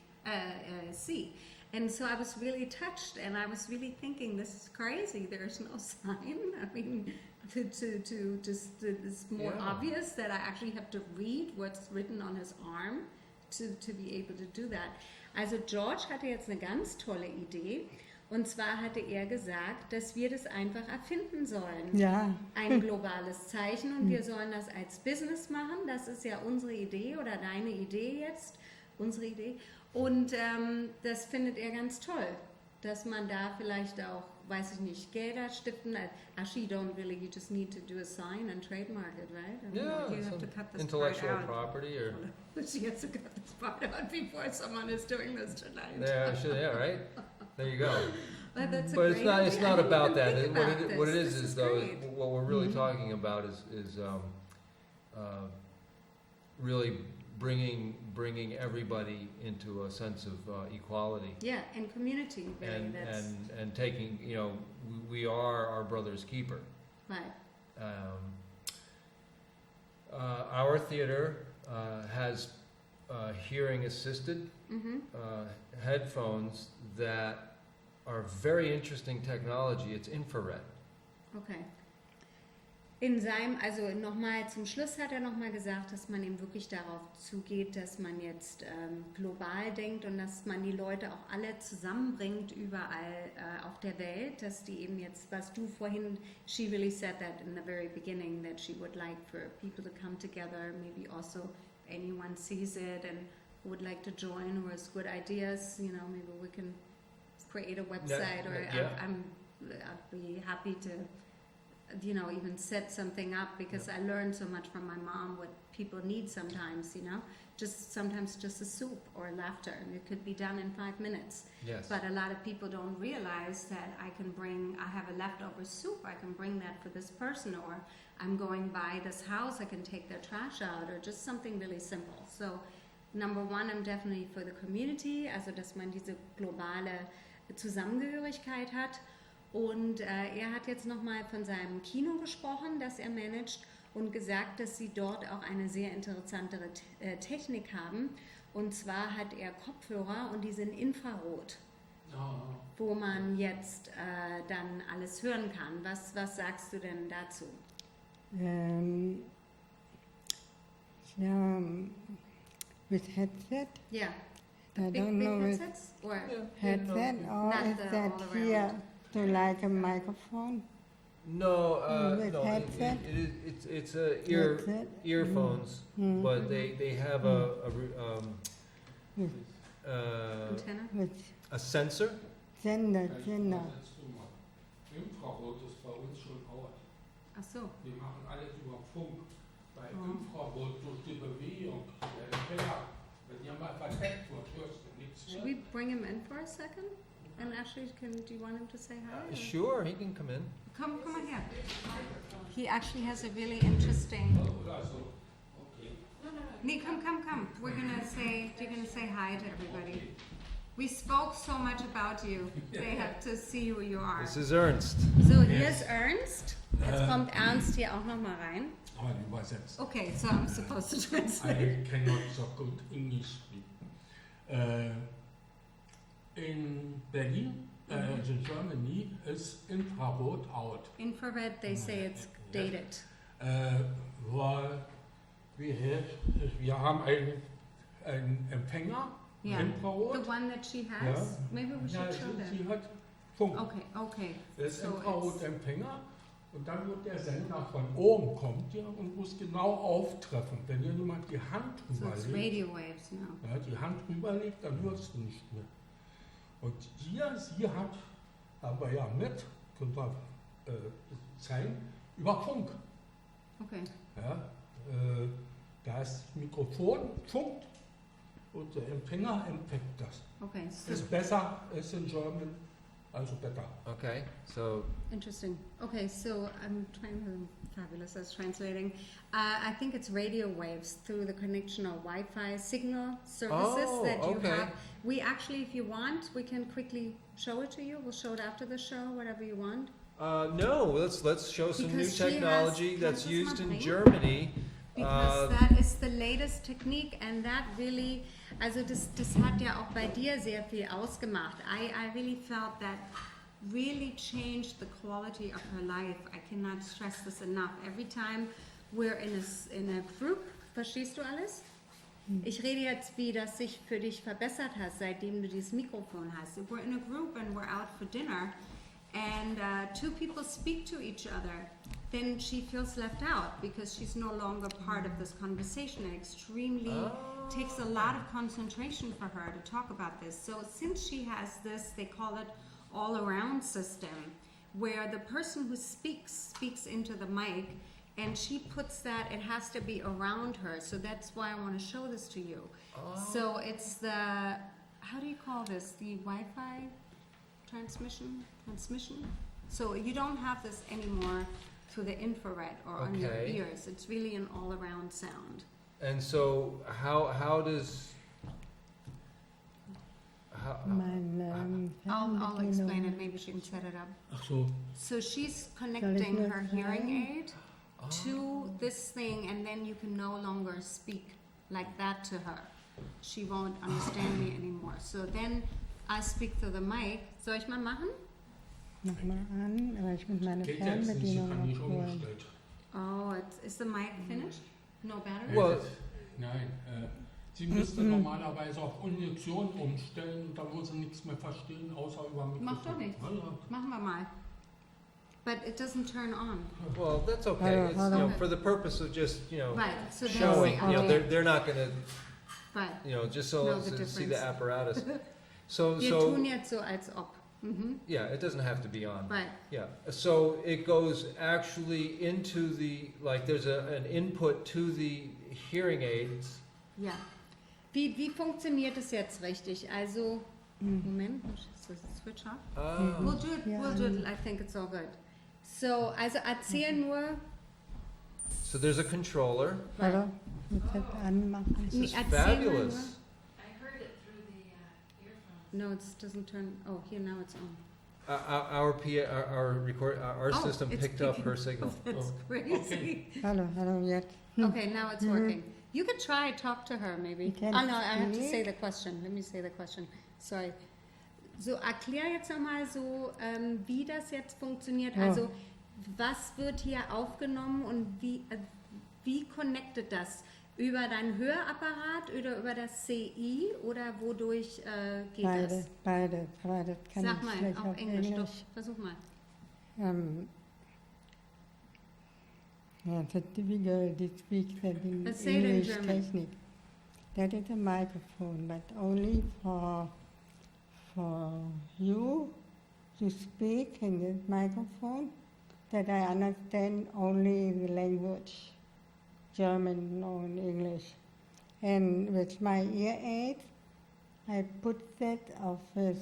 And so I was really touched, and I was really thinking, this is crazy. There's no sign. I mean, it's more obvious that I actually have to read what's written on his arm to be able to do that. Also George hatte jetzt eine ganz tolle Idee, und zwar hatte er gesagt, dass wir das einfach erfinden sollen. Ja. Ein globales Zeichen, und wir sollen das als Business machen. Das ist ja unsere Idee oder deine Idee jetzt, unsere Idee. Und das findet er ganz toll, dass man da vielleicht auch, weiß ich nicht, Gelder stiften. Actually, you don't really, you just need to do a sign and trademark it, right? I mean, you have to cut this intellectual part out. property, or She has to cut this part out before someone is doing this tonight. yeah, right. There you go. But that's But a great it's idea. not I didn't about even that. think about What it this. is This though, great. what we're really talking about is really bringing everybody into a sense of equality. Yeah, and community, really. And taking, you know, we are our brother's keeper. Right. Our theater has hearing assisted headphones that are very interesting technology. It's infrared. Okay. Also nochmal zum Schluss hat er nochmal gesagt, dass man eben wirklich darauf zugeht, dass man jetzt global denkt und dass man die Leute auch alle zusammenbringt überall auf der Welt, dass die eben jetzt, was du vorhin, she really said that in the very beginning, that she would like for people to come together, maybe also if anyone sees it and would like to join who has good ideas, you know, maybe we can create a website, I'd be happy to, you know, even set something up, because I learned so much from my mom what people need sometimes, you know, sometimes just a soup or laughter, and it could be done in 5 minutes. Yes. But a lot of people don't realize that I have a leftover soup, I can bring that for this person, or I'm going by this house, I can take their trash out, or just something really simple. So number one, I'm definitely for the community, also dass man diese globale Zusammengehörigkeit hat. Und er hat jetzt nochmal von seinem Kino gesprochen, das er managt, und gesagt, dass sie dort auch eine sehr interessante Technik haben. Und zwar hat er Kopfhörer und die sind infrarot, wo man jetzt dann alles hören kann. Was sagst du denn dazu? Yeah, with headset. Yeah. I Big don't know with headsets? Or headset or Not is the that all here around. to like a microphone? No, With no, headset? it's Headset? earphones, Mm. but they have With, Antenne? with a sensor. Sender. Infrarot ist bei uns schon out. Ach so. Wir machen alles über Funk. Bei Oh. Infrarot durch die Bewegung, der Empfänger, wenn ihr mal verdeckt wird, hörst du nichts Should mehr. we bring him in for a second? And actually, do you want him to say hi? or- Sure, he can come in. Come on here. He actually has a really interesting. Oder so. Okay. Nee, come. You're gonna say hi to everybody. We spoke so much about you. They have to see who you are. This is Ernst. So, here's Ernst. Jetzt kommt Ernst hier auch nochmal rein. Übersetzt. Okay, so I'm supposed to translate. I cannot so good English speak. In Berlin, in Germany, is infrared out. Infrared, they say it's dated. Weil wir haben einen Empfänger, Yeah. The Infrarot. one that she has. Ja. Maybe we Ja, should show them. sie hat Funk. Okay. Das ist So Infrarotempfänger und dann wird der Sender von oben kommt ja und muss genau auftreffen. Wenn hier jemand die Hand So drüber it's legt, radio waves now. ja, die Hand drüber legt, dann hörst du nicht mehr. Und hier, sie hat aber ja mit, können wir zeigen, über Funk. Okay. Ja, da ist das Mikrofon, funkt und der Empfänger empfängt das. Okay. So Ist besser, ist in German, also besser. Okay, so interesting. Okay, so I'm trying to fabulous as translating. I think it's radio waves through the connection of Wi-Fi signal services Oh, that you okay. have. We actually, if you want, we can quickly show it to you. We'll show it after the show, whatever you want. no, let's show some new Because she has- technology that's has this used in one, right? Germany. Because that is the latest technique and that really, also das hat ja auch bei dir sehr viel ausgemacht. I really felt that really changed the quality of her life. I cannot stress this enough. Every time we're in a group, verstehst du alles? Ich rede jetzt, wie das sich für dich verbessert hat, seitdem du dieses Mikrofon hast. If we're in a group and we're out for dinner and two people speak to each other, then she feels left out because she's no longer part of this conversation. It extremely takes a lot of concentration for her to talk about this. So since she has this, they call it all-around system, where the person who speaks into the mic, and she puts that, it has to be around her. So that's why I want to show this to you. So it's the, how do you call this? The Wi-Fi transmission? So you don't have this anymore through the infrared or on your Okay. ears. It's really an all-around sound. And so how does I'll explain it. Maybe she can set it up. Ach so. So she's connecting not her hearing fine? aid to this thing, and then you can no longer speak like that to her. She won't understand me anymore. So then I speak through the mic. Soll ich mal machen? Mach mal an, aber ich muss meine Geht jetzt nicht, sie Fernbedienung kann nicht abholen. umgestellt. Oh, is the mic finished? No battery? Well- Nein, sie müsste normalerweise auf Induktion umstellen und dann würde sie nichts mehr verstehen, außer über Mikrofon. Macht doch nichts. Ja, ja. Machen wir mal. But it doesn't turn on. well, that's okay. It's, Hold you know, on. for the purpose of just, you know, Right. So that's showing, the you know, idea. they're not gonna, Right. you know, just Know so the to see the difference. apparatus. So Wir tun jetzt so, als ob. Mhm. yeah, it doesn't have to be on. Right. Yeah, so it goes actually into the, like, there's an input to the hearing aids. Ja. Wie funktioniert es jetzt richtig? Also, Moment, switch off. We'll do it, Ja, we'll do it, I think it's all good. So, also erzähl nur, So there's a controller. Oder? Mit anmachen. This is erzähl mal nur. fabulous. I heard it through the earphones. No, it doesn't turn. Oh, here now it's on. Our Oh, system it's picked up picking her signal. That's Oh, crazy. Hello, yet. Okay, now it's working. You could try talk to her maybe. You can Oh no, I have to say speak. the question. Let me say the question. Sorry. So, erklär jetzt nochmal so, wie das jetzt funktioniert. Ja. Also, was wird hier aufgenommen und wie connectet das? Über dein Hörapparat oder über das CI oder wodurch geht das? Beide. Aber das kann Sag ich mal schlecht auf Englisch, doch. Versuch mal. Yeah, it's difficult to speak that in Let's say it in English German. technique. That is a microphone, but only for you to speak in this microphone, that I understand only the language, German or English. And with my ear aid, I put that of a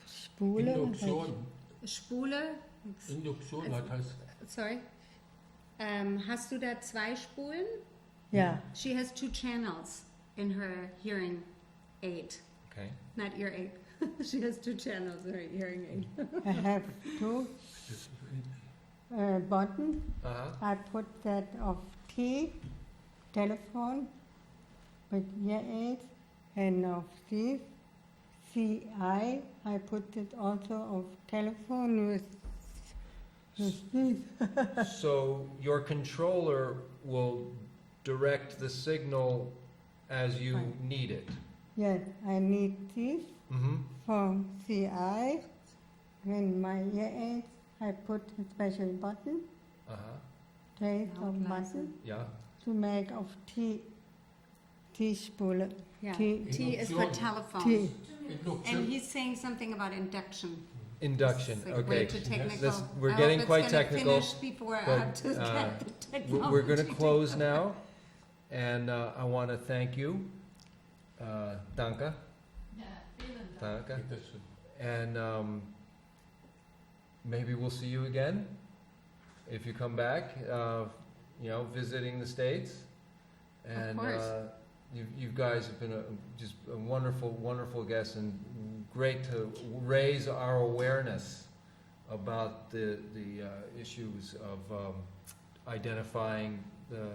spule. Induktion. Spule. Induktion hat heißt. Sorry. Hast du da 2 Spulen? Yeah. She has 2 channels in her hearing aid. Okay. Not ear aid. She has 2 channels in her hearing aid. I have 2 buttons. Uh-huh. I put that of T, telephone, with ear aid, and of this, CI, I put it also of telephone with this. So your controller will direct the signal as you Right. need it. Yes, I need this Mm-hmm. for CI. When my ear aid, I put a special button, Uh-huh. place of Lautleise. button, Yeah. to make of T-spule. Yeah. T. T is for telephone. T. Induktion. And he's saying something about induction. Induction. It's like Okay. way too technical. This- we're I hope getting it's quite gonna technical, finish before I but, have to get the technology. We're going to close now, and I want to thank you, Danke. Danke. Bitteschön. And maybe we'll see you again if you come back. Visiting the States. And course. you guys have been just a wonderful, wonderful guest, and great to raise our awareness about the issues of identifying the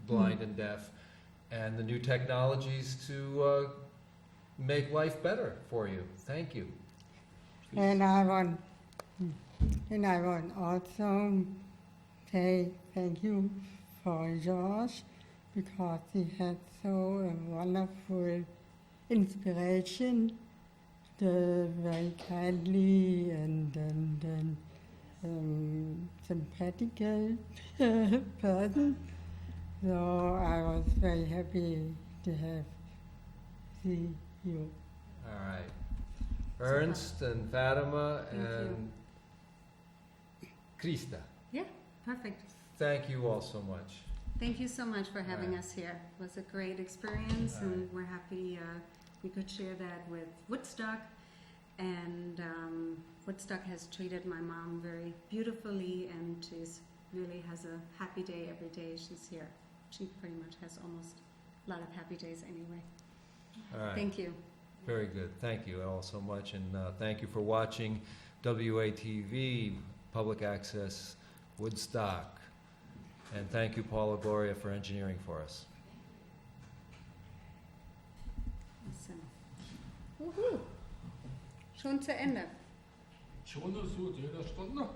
blind and deaf, and the new technologies to make life better for you. Thank you. And I want also say thank you for George, because he had so a wonderful inspiration, the very kindly and sympathetic person. So I was very happy to see you. All right. Ernst and Fatima Thank you. and Christa, Yeah, perfect. thank you all so much. Thank you so much for having Right. us here. It was a great experience, and Right. we're happy we could share that with Woodstock. And Woodstock has treated my mom very beautifully, and she's really has a happy day every day she's here. She pretty much has almost a lot of happy days anyway. All right. Thank you. Very good. Thank you all so much, and thank you for watching WATV Public Access Woodstock. And thank you, Paula Gloria, for engineering for us. Awesome. Wuhu. Schon zu Ende. Schon so, jeder Stunde.